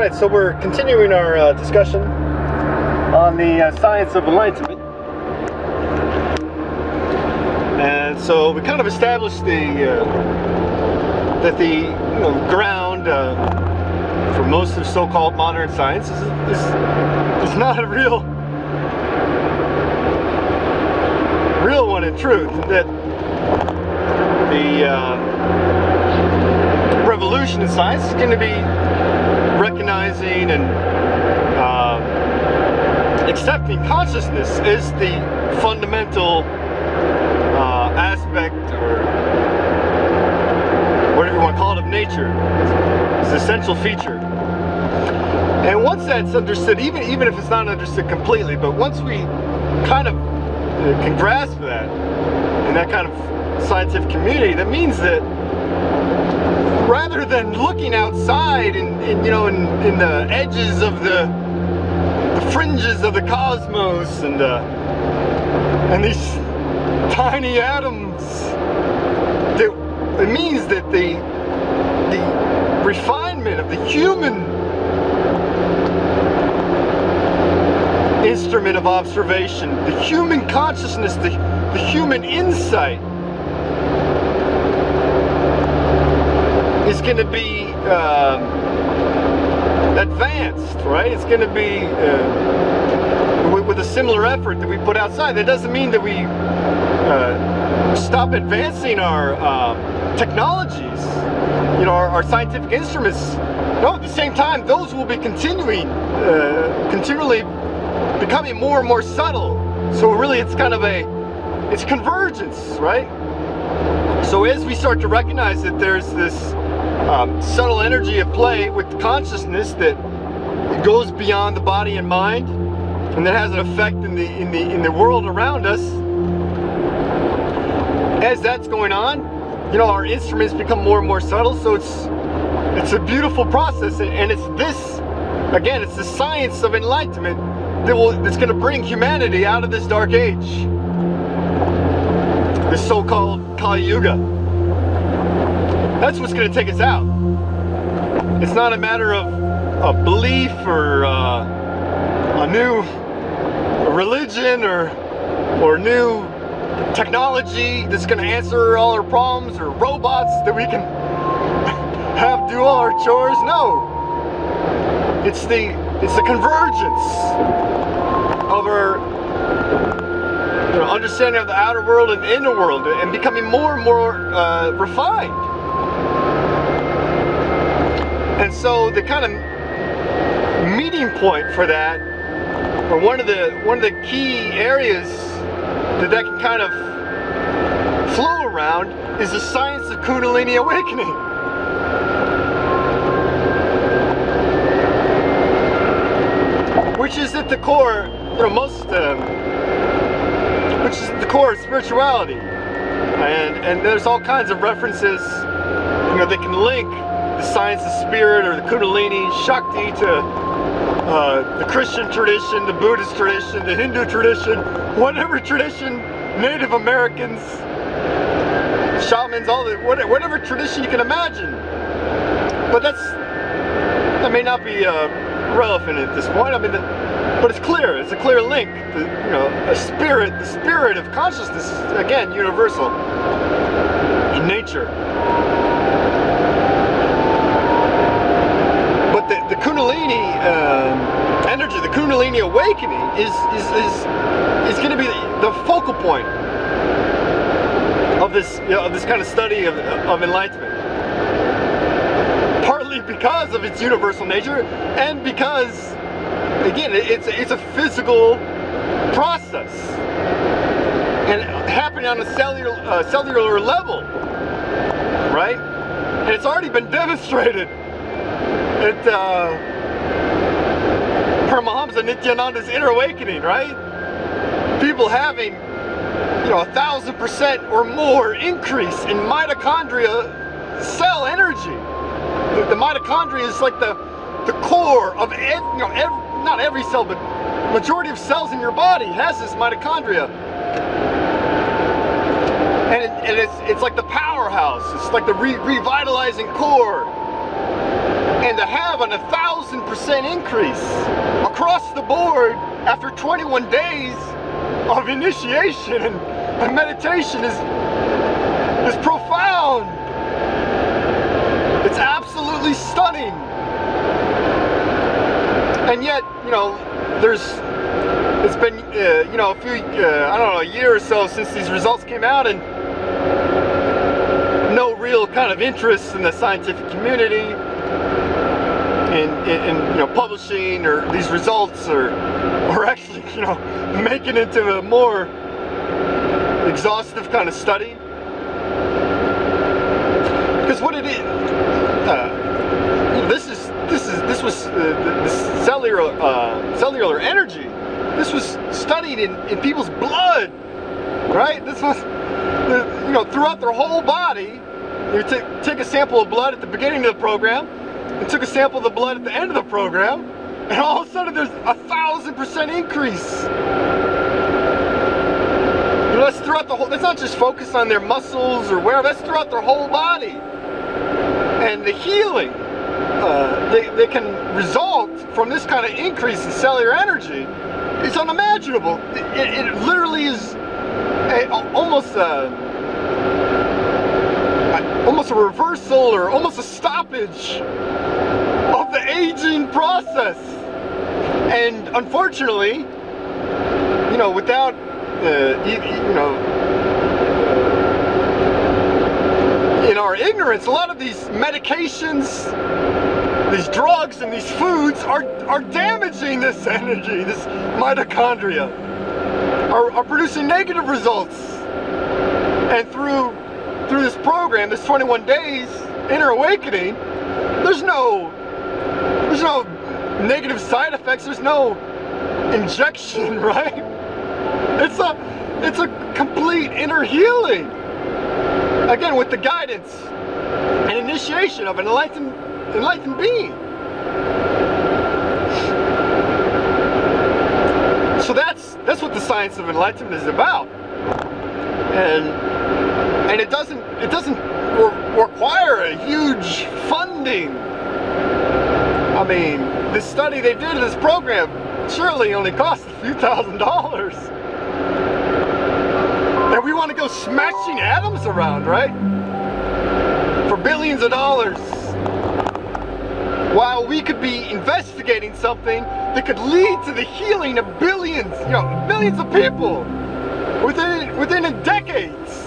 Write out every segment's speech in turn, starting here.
Alright, so we're continuing our discussion on the Science of Enlightenment. And so we kind of established that the ground for most of so-called modern science is not a real one in truth. That the revolution in science is going to be recognizing and accepting consciousness as the fundamental aspect, or whatever you want to call it, of nature. It's an essential feature. And once that's understood, even if it's not understood completely, but once we kind of can grasp that in that kind of scientific community, that means that rather than looking outside and in the edges of the fringes of the cosmos and these tiny atoms, it means that the refinement of the human instrument of observation, the human consciousness, the human insight is going to be advanced, right? It's going to be with a similar effort that we put outside. That doesn't mean that we stop advancing our technologies, our scientific instruments. No, at the same time, those will be continually becoming more and more subtle. So really, it's kind of it's convergence, right? So as we start to recognize that there's this subtle energy at play with consciousness that goes beyond the body and mind, and that has an effect in the world around us. As that's going on, our instruments become more and more subtle. So it's a beautiful process, and it's this, again, it's the science of enlightenment that's going to bring humanity out of this dark age, this so-called Kali Yuga. That's what's going to take us out. It's not a matter of a belief or a new religion or new technology that's going to answer all our problems, or robots that we can have do all our chores. No, it's the convergence of our understanding of the outer world and the inner world, and becoming more and more refined. And so the kind of meeting point for that, or one of the key areas that can kind of flow around, is the science of Kundalini awakening. Which is at the core, which is at the core of spirituality. And there's all kinds of references, that can link the science of spirit, or the Kundalini, Shakti, to the Christian tradition, the Buddhist tradition, the Hindu tradition, whatever tradition, Native Americans, shamans, whatever tradition you can imagine. But that may not be relevant at this point. But it's clear. It's a clear link. The spirit of consciousness is, again, universal in nature. But the Kundalini energy, the Kundalini awakening, is going to be the focal point of this kind of study of enlightenment. Partly because of its universal nature, and because, again, it's a physical process, and happening on a cellular level, right? And it's already been demonstrated at Paramahamsa Nityananda's inner awakening, right? People having 1,000% or more increase in mitochondria cell energy. The mitochondria is like the core of not every cell, but majority of cells in your body has this mitochondria. And it's like the powerhouse. It's like the revitalizing core. And to have an 1,000% increase across the board after 21 days of initiation and meditation is profound. It's absolutely stunning. And yet, you know, it's been, you know, I don't know, a year or so since these results came out, and no real kind of interest in the scientific community in you know, publishing or these results, or actually, you know, making it into a more exhaustive kind of study. Because what it is, you know, this was the cellular energy. This was studied in people's blood, right? This was, you know, throughout their whole body. You take a sample of blood at the beginning of the program, and took a sample of the blood at the end of the program, and all of a sudden there's 1,000% increase. You know, that's throughout the whole. That's not just focused on their muscles or wherever. That's throughout their whole body, and the healing they can result from this kind of increase in cellular energy is unimaginable. It literally is almost a reversal, or almost a stoppage of the aging process. And unfortunately, you know, without you know, in our ignorance, a lot of these medications, these drugs, and these foods are damaging this energy, this mitochondria, are producing negative results. And through this program, this 21 days inner awakening, there's no negative side effects. There's no injection, right? It's a complete inner healing. Again, with the guidance and initiation of an enlightened being. So that's what the Science of Enlightenment is about. And it doesn't require a huge funding. I mean, this study they did in this program surely only cost a few $1,000s. And we want to go smashing atoms around, right? For billions of dollars. While we could be investigating something that could lead to the healing of billions, you know, millions of people within decades.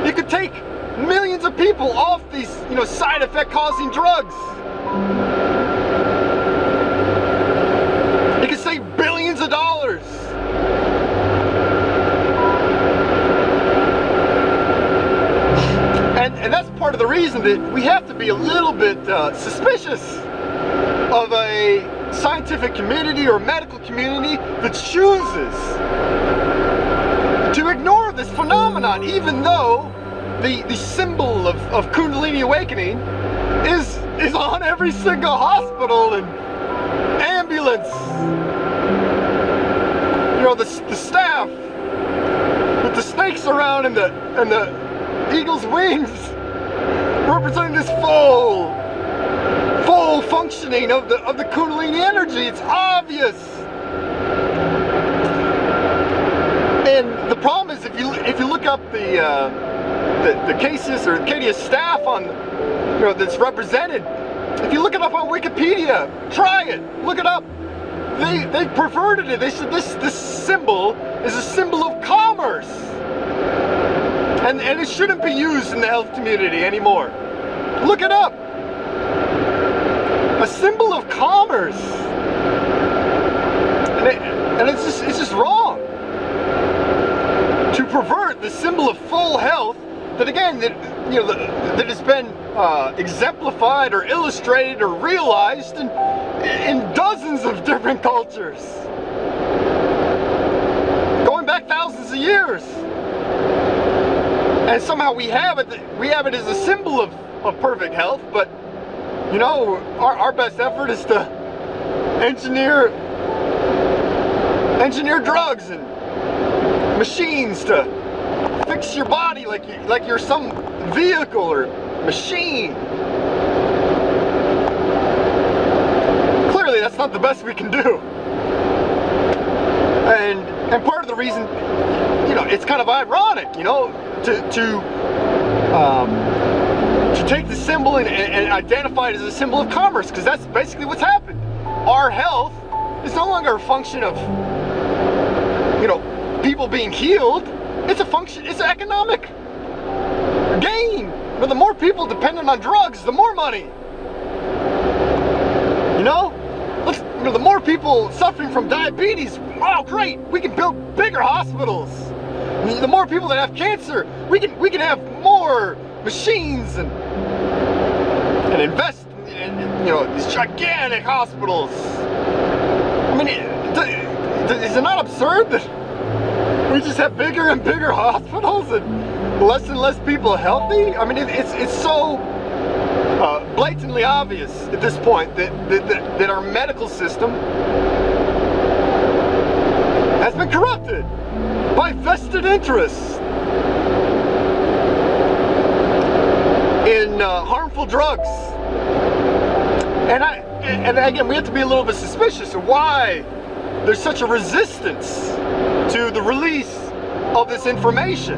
It could take millions of people off these, you know, side effect causing drugs. It could save billions of dollars. And that's part of the reason that we have to be a little bit suspicious of a scientific community or medical community that chooses to ignore this phenomenon, even though the symbol of Kundalini awakening is on every single hospital and ambulance. You know, the staff with the snakes around and the eagle's wings, representing this full functioning of the Kundalini energy. It's obvious. And the problem is, if you look up the cases or Acadia staff on, you know, that's represented, if you look it up on Wikipedia, try it, look it up. They perverted it. They said this symbol is a symbol of commerce, and it shouldn't be used in the health community anymore. Look it up. A symbol of commerce, and it's just wrong to pervert the symbol of full health. That again, that has been exemplified or illustrated or realized in dozens of different cultures, going back thousands of years. And somehow we have it as a symbol of perfect health. But you know, our best effort is to engineer drugs and machines to fix your body like you're some vehicle or machine. not the best we can do. And part of the reason, you know, it's kind of ironic, you know, to take the symbol and identify it as a symbol of commerce, because that's basically what's happened. Our health is no longer a function of, you know, people being healed. It's a function, it's economic gain. But the more people dependent on drugs, the more money. You know? You know, the more people suffering from diabetes, oh great, we can build bigger hospitals. The more people that have cancer, we can have more machines and invest in, you know, these gigantic hospitals. I mean, is it not absurd that we just have bigger and bigger hospitals and less people healthy? I mean, it's so blatantly obvious at this point that our medical system has been corrupted by vested interests in harmful drugs. And again, we have to be a little bit suspicious of why there's such a resistance to the release of this information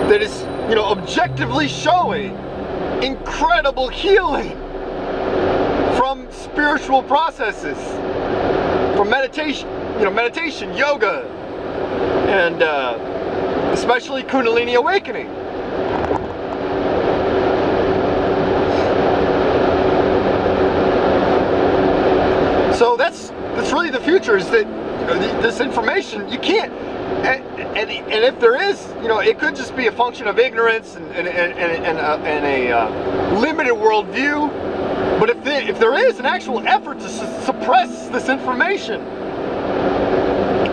that is, you know, objectively showing incredible healing from spiritual processes, from meditation, you know, meditation, yoga, and especially Kundalini awakening. So that's really the future, is that, you know, this information, you can't, and if there is, you know, it could just be a function of ignorance and a limited worldview. But if there is an actual effort to suppress this information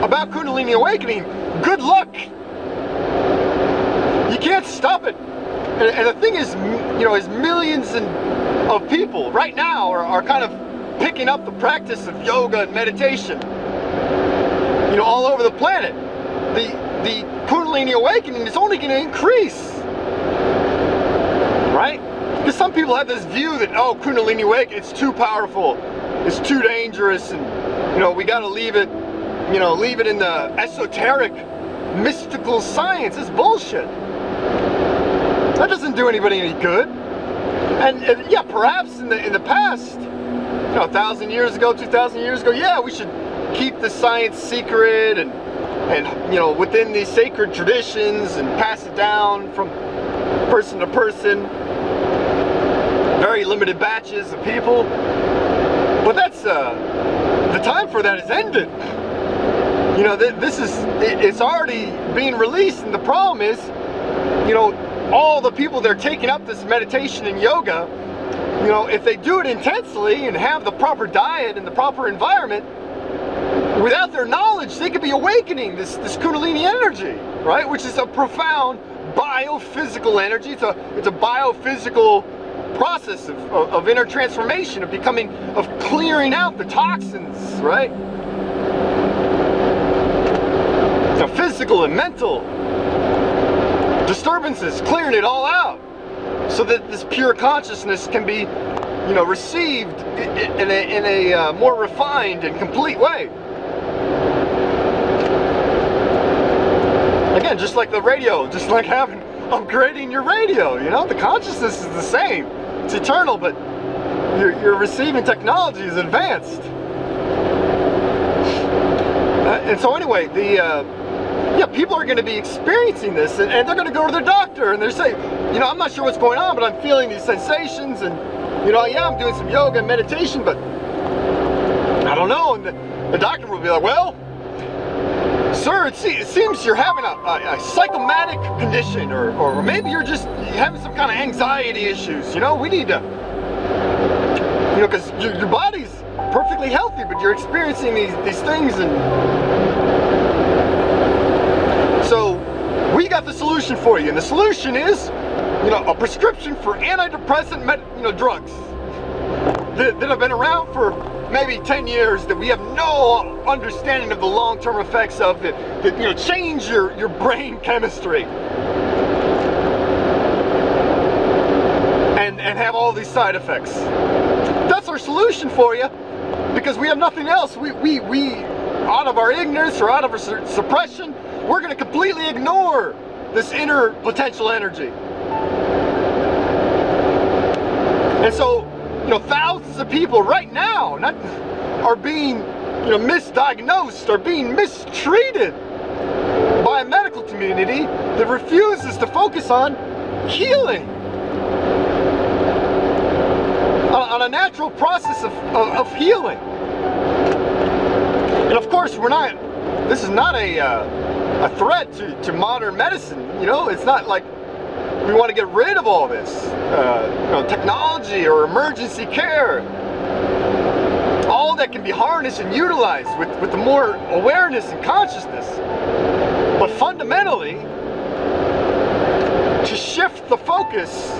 about Kundalini awakening, good luck. You can't stop it. And the thing is, you know, is millions of people right now are kind of picking up the practice of yoga and meditation, you know, all over the planet. The Kundalini awakening is only going to increase, right? Because some people have this view that, oh, Kundalini awakening, it's too powerful, it's too dangerous, and, you know, we got to leave it, you know, leave it in the esoteric, mystical science. It's bullshit. That doesn't do anybody any good. And yeah, perhaps in the past, you know, 1,000 years ago, 2,000 years ago, yeah, we should keep the science secret and you know, within these sacred traditions, and pass it down from person to person, very limited batches of people. But that's the time for that has ended. You know, it's already being released, and the problem is, you know, all the people that are taking up this meditation and yoga, you know, if they do it intensely and have the proper diet and the proper environment, without their knowledge, they could be awakening this Kundalini energy, right? Which is a profound biophysical energy. It's a biophysical process of inner transformation, of becoming, of clearing out the toxins, right? So physical and mental disturbances, clearing it all out, so that this pure consciousness can be, you know, received in a more refined and complete way. Again, just like the radio, just like upgrading your radio, you know, the consciousness is the same. It's eternal, but your receiving technology is advanced. And so anyway, yeah, people are going to be experiencing this, and they're going to go to their doctor, and they're saying, you know, I'm not sure what's going on, but I'm feeling these sensations, and, you know, yeah, I'm doing some yoga and meditation, but I don't know. And the doctor will be like, well, sir, it seems you're having a psychomatic condition, or maybe you're just having some kind of anxiety issues. You know, we need to, you know, because your body's perfectly healthy, but you're experiencing these things, and so we got the solution for you. And the solution is, you know, a prescription for antidepressant drugs that have been around for maybe 10 years, that we have no understanding of the long-term effects of, that you know, change your brain chemistry and have all these side effects. That's our solution for you. because we have nothing else. We out of our ignorance or out of our suppression, we're going to completely ignore this inner potential energy. And so, you know, thousands of people right now are being, you know, misdiagnosed, are being mistreated by a medical community that refuses to focus on healing, on a natural process of healing. And of course, this is not a threat to modern medicine. You know, it's not like we want to get rid of all this, you know, technology or emergency care. All that can be harnessed and utilized with the more awareness and consciousness. But fundamentally, to shift the focus